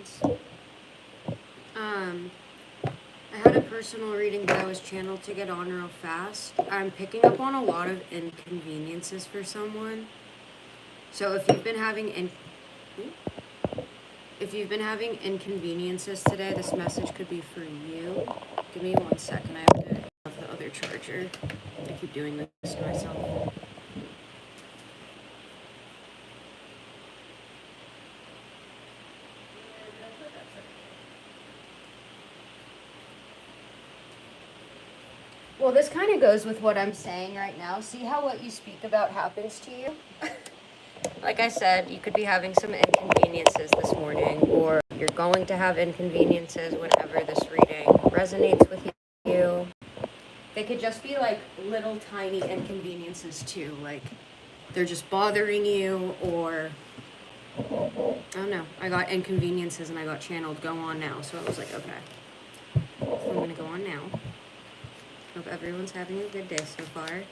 thoughts. I had a personal reading that I was channeled to get on real fast. I'm picking up on a lot of inconveniences for someone. So if you've been having inconveniences today, this message could be for you. Give me 1 second. I have to have the other charger. I keep doing this to myself. Well, this kind of goes with what I'm saying right now. See how what you speak about happens to you? Like I said, you could be having some inconveniences this morning, or you're going to have inconveniences whenever this reading resonates with you. They could just be like little tiny inconveniences too, like they're just bothering you, or I don't know. I got inconveniences and I got channeled, go on now. So I was like, okay, so I'm gonna go on now. Hope everyone's having a good day so far.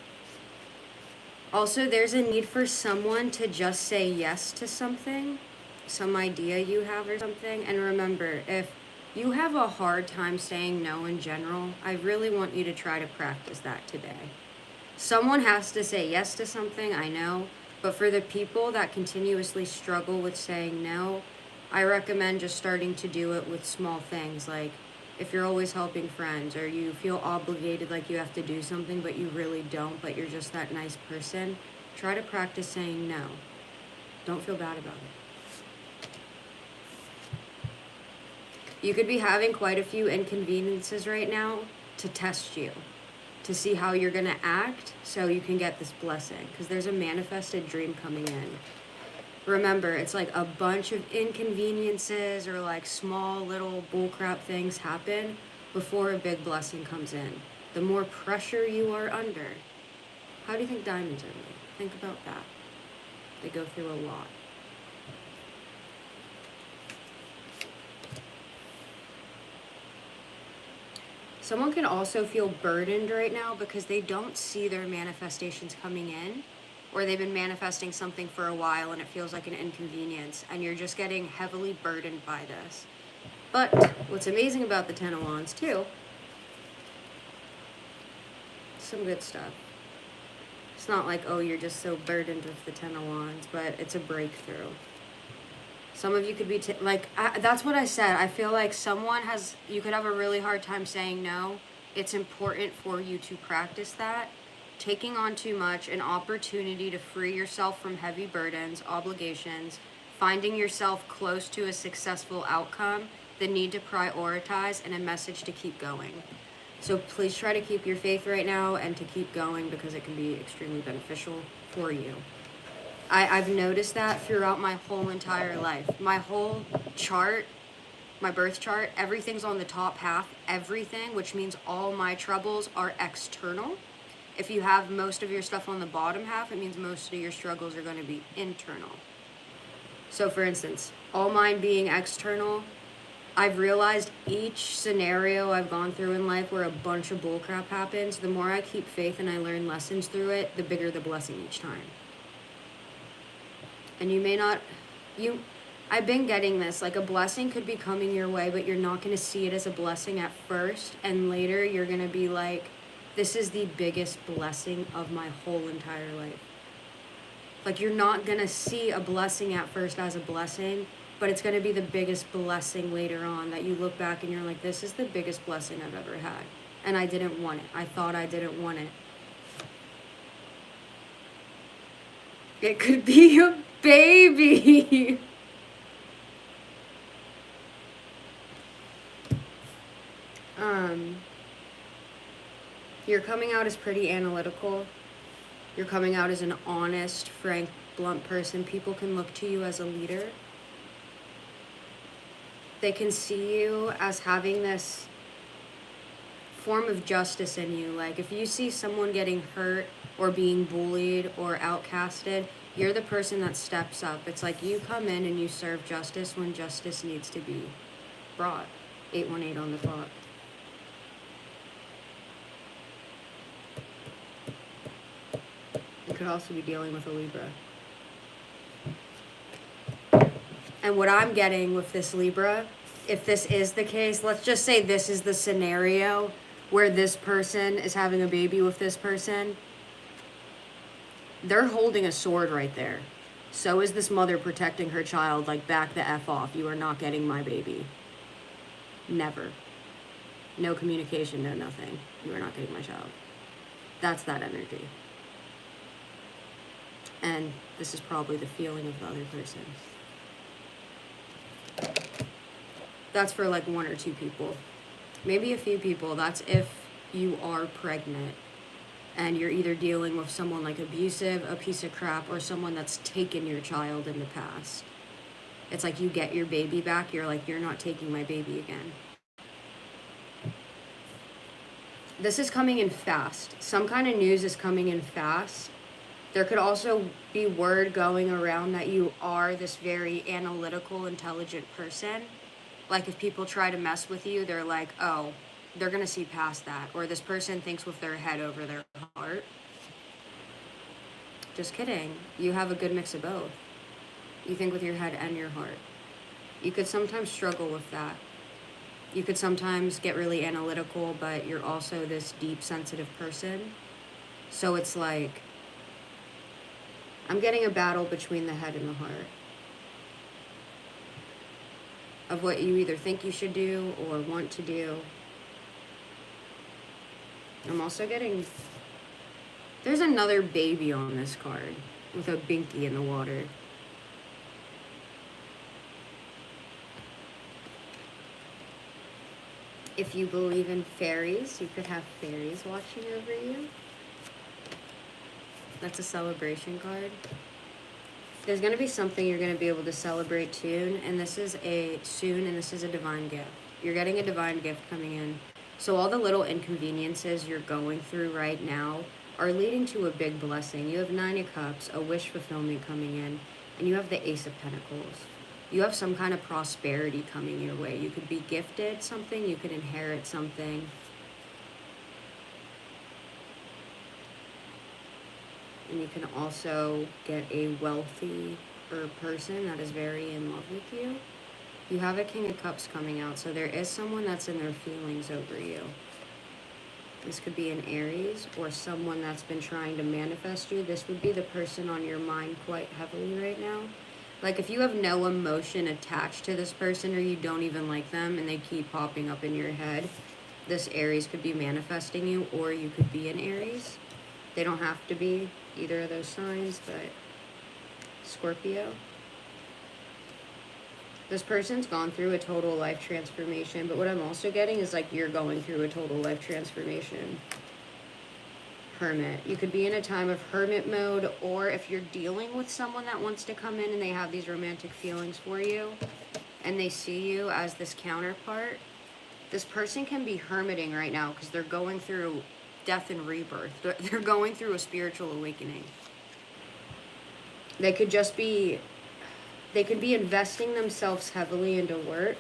Also, there's a need for someone to just say yes to something, some idea you have or something. And remember, if you have a hard time saying no in general, I really want you to try to practice that today. Someone has to say yes to something, I know, but for the people that continuously struggle with saying no, I recommend just starting to do it with small things, like if you're always helping friends, or you feel obligated like you have to do something but you really don't, but you're just that nice person, try to practice saying no. Don't feel bad about it. You could be having quite a few inconveniences right now to test you, to see how you're going to act so you can get this blessing, because there's a manifested dream coming in. Remember, it's like a bunch of inconveniences or like small little bullcrap things happen before a big blessing comes in. The more pressure you are under. How do you think diamonds are made? Think about that. They go through a lot. Someone can also feel burdened right now because they don't see their manifestations coming in, or they've been manifesting something for a while and it feels like an inconvenience, and you're just getting heavily burdened by this. But what's amazing about the Ten of Wands too, some good stuff. It's not like, oh, you're just so burdened with the Ten of Wands, but it's a breakthrough. Some of you could be, that's what I said. I feel like you could have a really hard time saying no. It's important for you to practice that. Taking on too much, an opportunity to free yourself from heavy burdens, obligations, finding yourself close to a successful outcome, the need to prioritize, and a message to keep going. So please try to keep your faith right now and to keep going, because it can be extremely beneficial for you. I've noticed that throughout my whole entire life. My whole chart, my birth chart, everything's on the top half, everything, which means all my troubles are external. If you have most of your stuff on the bottom half, it means most of your struggles are going to be internal. So for instance, all mine being external, I've realized each scenario I've gone through in life where a bunch of bullcrap happens, the more I keep faith and I learn lessons through it, the bigger the blessing each time. And I've been getting this, like a blessing could be coming your way, but you're not going to see it as a blessing at first, and later you're going to be like, this is the biggest blessing of my whole entire life. Like, you're not going to see a blessing at first as a blessing, but it's going to be the biggest blessing later on, that you look back and you're like, this is the biggest blessing I've ever had. And I didn't want it. I thought I didn't want it. It could be a baby. You're coming out as pretty analytical. You're coming out as an honest, frank, blunt person. People can look to you as a leader. They can see you as having this form of justice in you. Like, if you see someone getting hurt or being bullied or outcasted, you're the person that steps up. It's like you come in and you serve justice when justice needs to be brought. 818 on the clock. You could also be dealing with a Libra. And what I'm getting with this Libra, if this is the case, let's just say this is the scenario where this person is having a baby with this person. They're holding a sword right there. So is this mother protecting her child, like, back the F off. You are not getting my baby. Never. No communication, no nothing. You are not getting my child. That's that energy. And this is probably the feeling of the other person. That's for like 1 or 2 people. Maybe a few people. That's if you are pregnant and you're either dealing with someone like abusive, a piece of crap, or someone that's taken your child in the past. It's like you get your baby back, you're like, you're not taking my baby again. This is coming in fast. Some kind of news is coming in fast. There could also be word going around that you are this very analytical, intelligent person. Like if people try to mess with you, they're like, oh, they're going to see past that. Or this person thinks with their head over their heart. Just kidding. You have a good mix of both. You think with your head and your heart. You could sometimes struggle with that. You could sometimes get really analytical, but you're also this deep, sensitive person. So it's like, I'm getting a battle between the head and the heart. Of what you either think you should do or want to do. I'm also getting, there's another baby on this card with a binky in the water. If you believe in fairies, you could have fairies watching over you. That's a celebration card. There's going to be something you're going to be able to celebrate soon, and this is a divine gift. You're getting a divine gift coming in. So all the little inconveniences you're going through right now are leading to a big blessing. You have 9 of Cups, a wish fulfillment coming in, and you have the Ace of Pentacles. You have some kind of prosperity coming your way. You could be gifted something, you could inherit something. And you can also get a wealthy person that is very in love with you. You have a King of Cups coming out, so there is someone that's in their feelings over you. This could be an Aries or someone that's been trying to manifest you. This would be the person on your mind quite heavily right now. Like if you have no emotion attached to this person or you don't even like them and they keep popping up in your head, this Aries could be manifesting you, or you could be an Aries. They don't have to be either of those signs, but Scorpio. This person's gone through a total life transformation, but what I'm also getting is like you're going through a total life transformation. Hermit. You could be in a time of hermit mode, or if you're dealing with someone that wants to come in and they have these romantic feelings for you and they see you as this counterpart, this person can be hermiting right now because they're going through death and rebirth. They're going through a spiritual awakening. They could be investing themselves heavily into work.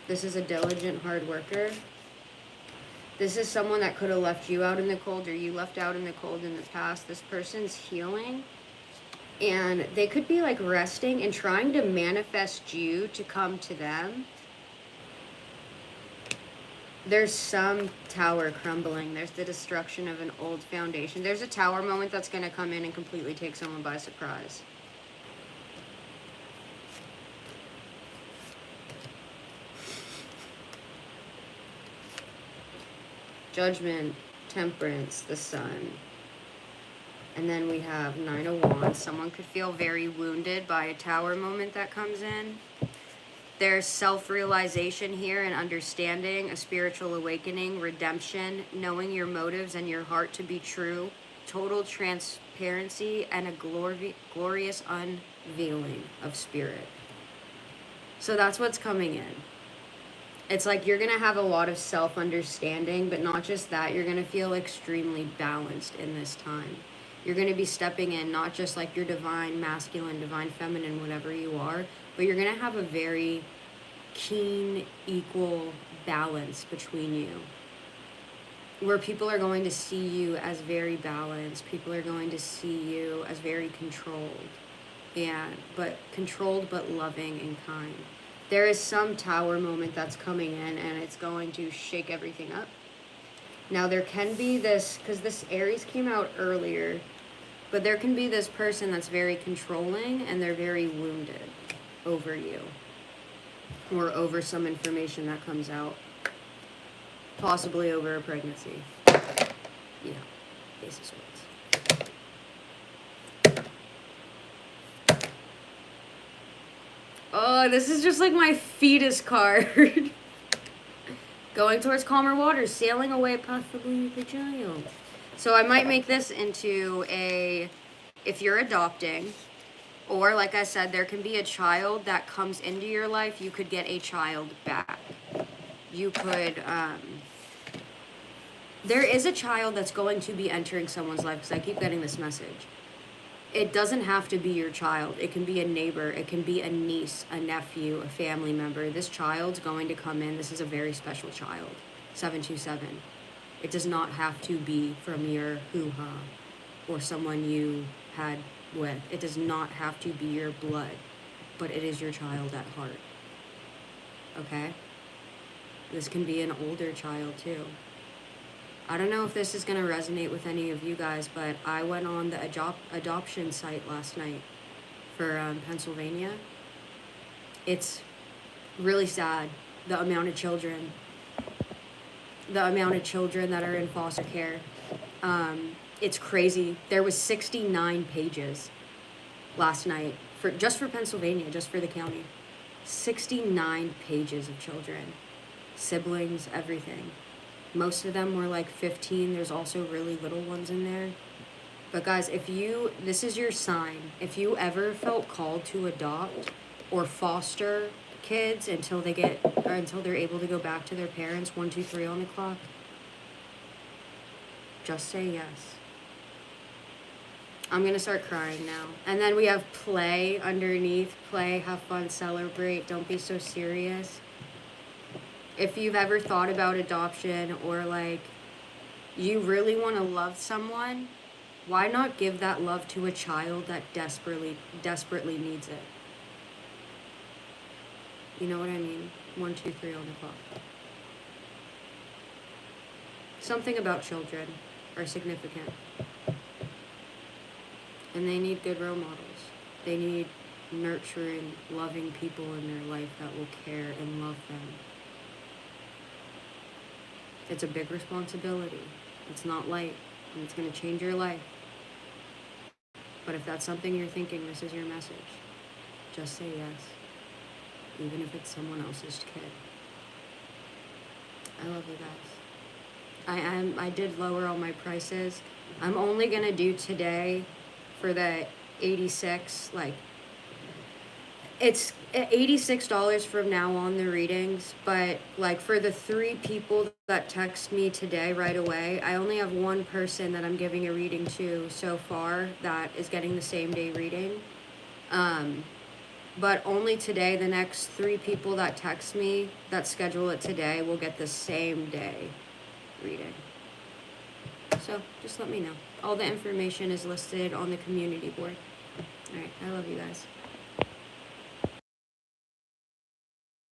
This is a diligent hard worker. This is someone that could have left you out in the cold, or you left out in the cold in the past. This person's healing, and they could be like resting and trying to manifest you to come to them. There's some tower crumbling. There's the destruction of an old foundation. There's a tower moment that's going to come in and completely take someone by surprise. Judgment, Temperance, the Sun. And then we have 9 of Wands. Someone could feel very wounded by a tower moment that comes in. There's self-realization here and understanding, a spiritual awakening, redemption, knowing your motives and your heart to be true, total transparency, and a glorious unveiling of spirit. So that's what's coming in. It's like you're going to have a lot of self-understanding, but not just that. You're going to feel extremely balanced in this time. You're going to be stepping in not just like your divine masculine, divine feminine, whatever you are, but you're going to have a very keen, equal balance between you, where people are going to see you as very balanced. People are going to see you as very controlled. but controlled but loving and kind. There is some tower moment that's coming in, and it's going to shake everything up. Now there can be this, because this Aries came out earlier, but there can be this person that's very controlling and they're very wounded over you or over some information that comes out, possibly over a pregnancy. Yeah, Ace of Swords. Oh, this is just like my fetus card. Going towards calmer waters, sailing away possibly with a child. So I might make this into a, if you're adopting, or like I said, there can be a child that comes into your life, you could get a child back. You could, there is a child that's going to be entering someone's life, because I keep getting this message. It doesn't have to be your child. It can be a neighbor. It can be a niece, a nephew, a family member. This child's going to come in. This is a very special child. 727. It does not have to be from your hoo-ha or someone you had with. It does not have to be your blood, but it is your child at heart. Okay? This can be an older child too. I don't know if this is going to resonate with any of you guys, but I went on the adoption site last night for Pennsylvania. It's really sad, the amount of children that are in foster care. It's crazy. There was 69 pages last night just for Pennsylvania, just for the county. 69 pages of children, siblings, everything. Most of them were like 15. There's also really little ones in there. But guys, this is your sign. If you ever felt called to adopt or foster kids until they're able to go back to their parents, 1, 2, 3 on the clock, just say yes. I'm gonna start crying now. And then we have play underneath. Play, have fun, celebrate, don't be so serious. If you've ever thought about adoption, or like you really want to love someone, why not give that love to a child that desperately needs it? You know what I mean? 1, 2, 3 on the clock. Something about children are significant. And they need good role models. They need nurturing, loving people in their life that will care and love them. It's a big responsibility. It's not light, and it's going to change your life. But if that's something you're thinking, this is your message. Just say yes, even if it's someone else's kid. I love you guys. I did lower all my prices. I'm only going to do today for the 86, like, it's $86 from now on, the readings, but like for the 3 people that text me today right away, I only have 1 person that I'm giving a reading to so far that is getting the same day reading. But only today, the next 3 people that text me that schedule it today will get the same day reading. So just let me know. All the information is listed on the community board. All right, I love you guys.